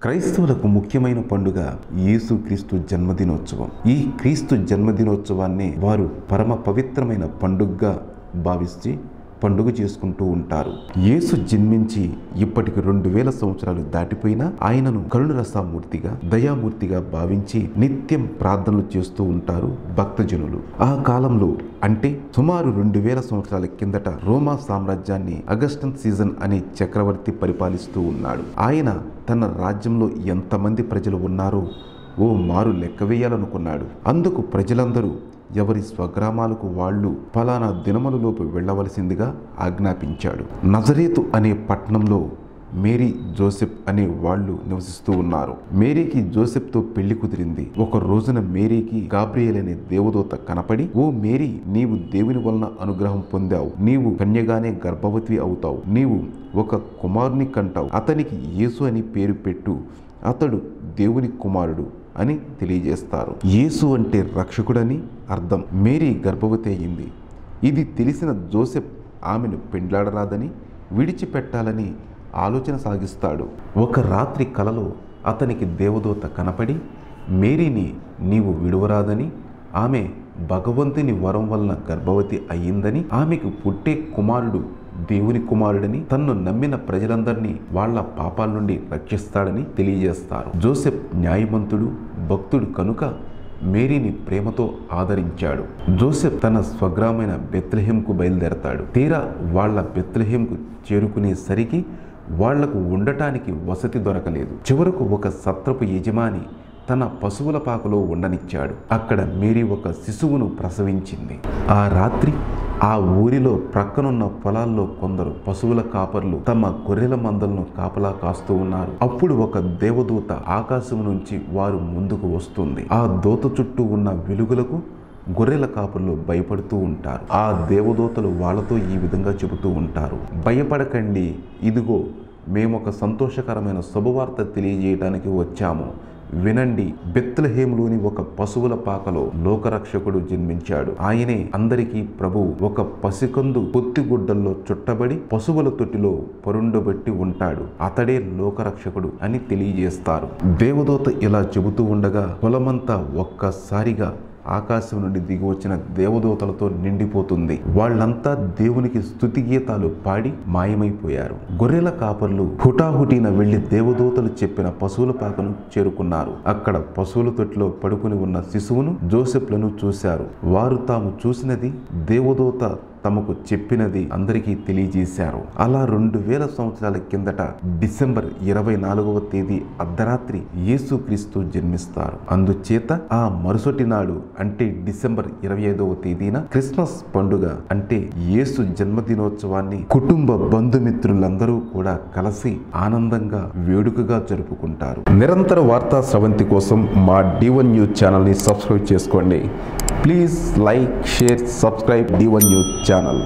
క్రైస్తవులకు ముఖ్యమైన పండుగ యేసుక్రీస్తు జన్మదినోత్సవం. ఈ క్రీస్తు జన్మదినోత్సవాన్ని వారు పరమ పవిత్రమైన పండుగగా భావించి పండుగ చేసుకుంటూ ఉంటారు. యేసు జన్మించి ఇప్పటికి 2000 సంవత్సరాలు దాటిపోయినా ఆయనను కరుణరసమూర్తిగా, దయామూర్తిగా భావించి నిత్యం ప్రార్థనలు చేస్తూ ఉంటారు భక్తజనులు. ఆ కాలంలో అంటే సుమారు 2000 సంవత్సరాల కిందట రోమా సామ్రాజ్యాన్ని అగస్టన్ సీజన్ అనే చక్రవర్తి పరిపాలిస్తూ ఉన్నాడు. ఆయన తన రాజ్యంలో ఎంతమంది ప్రజలు ఉన్నారో ఓ మారు లెక్క వేయాలనుకున్నాడు. అందుకు ప్రజలందరూ ఎవరి స్వగ్రామాలకు వాళ్ళు ఫలానా దినములలోపు వెళ్ళవలసిందిగా ఆజ్ఞాపించాడు. నజరేతు అనే పట్టణంలో మేరీ, జోసెఫ్ అనే వాళ్ళు నివసిస్తూ ఉన్నారు. మేరీకి జోసెఫ్తో పెళ్లి కుదిరింది. ఒక రోజున మేరీకి గాబ్రియేల్ అనే దేవదూత కనపడి, ఓ మేరీ, నీవు దేవుని వలన అనుగ్రహం పొందావు, నీవు కన్యగానే గర్భవతి అవుతావు, నీవు ఒక కుమారుని కంటావు, అతనికి యేసు అని పేరు పెట్టు, అతడు దేవుని కుమారుడు అని తెలియజేస్తారు. యేసు అంటే రక్షకుడని అర్థం. మేరీ గర్భవతి అయింది. ఇది తెలిసిన జోసెఫ్ ఆమెను పెండ్లాడరాదని, విడిచిపెట్టాలని ఆలోచన సాగిస్తాడు. ఒక రాత్రి కలలో అతనికి దేవదూత కనపడి, మేరీని నీవు విడువరాదని, ఆమె భగవంతుని వరం వలన గర్భవతి అయ్యిందని, ఆమెకు పుట్టే కుమారుడు దేవుని కుమారుడని, తన్ను నమ్మిన ప్రజలందరినీ వాళ్ల పాపాల నుండి రక్షిస్తాడని తెలియజేస్తారు. జోసెఫ్ న్యాయవంతుడు, భక్తుడు కనుక మేరీని ప్రేమతో ఆదరించాడు. జోసెఫ్ తన స్వగ్రామైన బెత్లెహేంకు బయలుదేరతాడు. తీరా వాళ్ల బెత్లెహేంకు చేరుకునేసరికి వాళ్లకు ఉండటానికి వసతి దొరకలేదు. చివరకు ఒక సత్రపు యజమాని తన పశువుల పాకలో ఉండనిచ్చాడు. అక్కడ మేరీ ఒక శిశువును ప్రసవించింది. ఆ రాత్రి ఆ ఊరిలో ప్రక్కనున్న పొలాల్లో కొందరు పశువుల కాపర్లు తమ గొర్రెల మందలను కాపలా కాస్తూ ఉన్నారు. అప్పుడు ఒక దేవదూత ఆకాశం నుంచి వారు ముందుకు వస్తుంది. ఆ దూత చుట్టూ ఉన్న వెలుగులకు గొర్రెల కాపర్లు భయపడుతూ ఉంటారు. ఆ దేవదూతలు వాళ్ళతో ఈ విధంగా చెబుతూ ఉంటారు, భయపడకండి, ఇదిగో మేమొక సంతోషకరమైన శుభవార్త తెలియజేయడానికి వచ్చాము. వినండి, బెత్లెహేములోని ఒక పశువుల పాకలో లోకరక్షకుడు జన్మించాడు. ఆయనే అందరికీ ప్రభువు. ఒక పసికందు పొత్తిగుడ్డల్లో చుట్టబడి పశువుల తొట్టిలో పరుండబెట్టి ఉంటాడు. అతడే లోకరక్షకుడు అని తెలియజేస్తారు. దేవదూత ఇలా చెబుతూ ఉండగా పొలమంతా ఒక్కసారిగా ఆకాశం నుండి దిగి వచ్చిన దేవదూతలతో నిండిపోతుంది. వాళ్ళంతా దేవునికి స్తుతి గీతాలు పాడి మాయమైపోయారు. గొర్రెల కాపర్లు హుటాహుటిన వెళ్లి దేవదూతలు చెప్పిన పశువుల పాకను చేరుకున్నారు. అక్కడ పశువుల తొట్టిలో పడుకుని ఉన్న శిశువును, జోసెఫ్లను చూశారు. వారు తాము చూసినది, దేవదూత తమకు చెప్పినది అందరికీ తెలియజేశారు. అలా 2000 సంవత్సరాల కిందట డిసెంబర్ 24వ తేదీ అర్ధరాత్రి యేసుక్రీస్తు జన్మిస్తారు. అందుచేత ఆ మరుసటి నాడు అంటే డిసెంబర్ 25వ తేదీన క్రిస్మస్ పండుగ అంటే యేసు జన్మదినోత్సవాన్ని కుటుంబ బంధుమిత్రులందరూ కూడా కలిసి ఆనందంగా వేడుకగా జరుపుకుంటారు. నిరంతర వార్తా స్రవంతి కోసం మా D1 న్యూస్ ఛానల్ని సబ్స్క్రైబ్ చేసుకోండి. Please like, share, subscribe D1 news channel.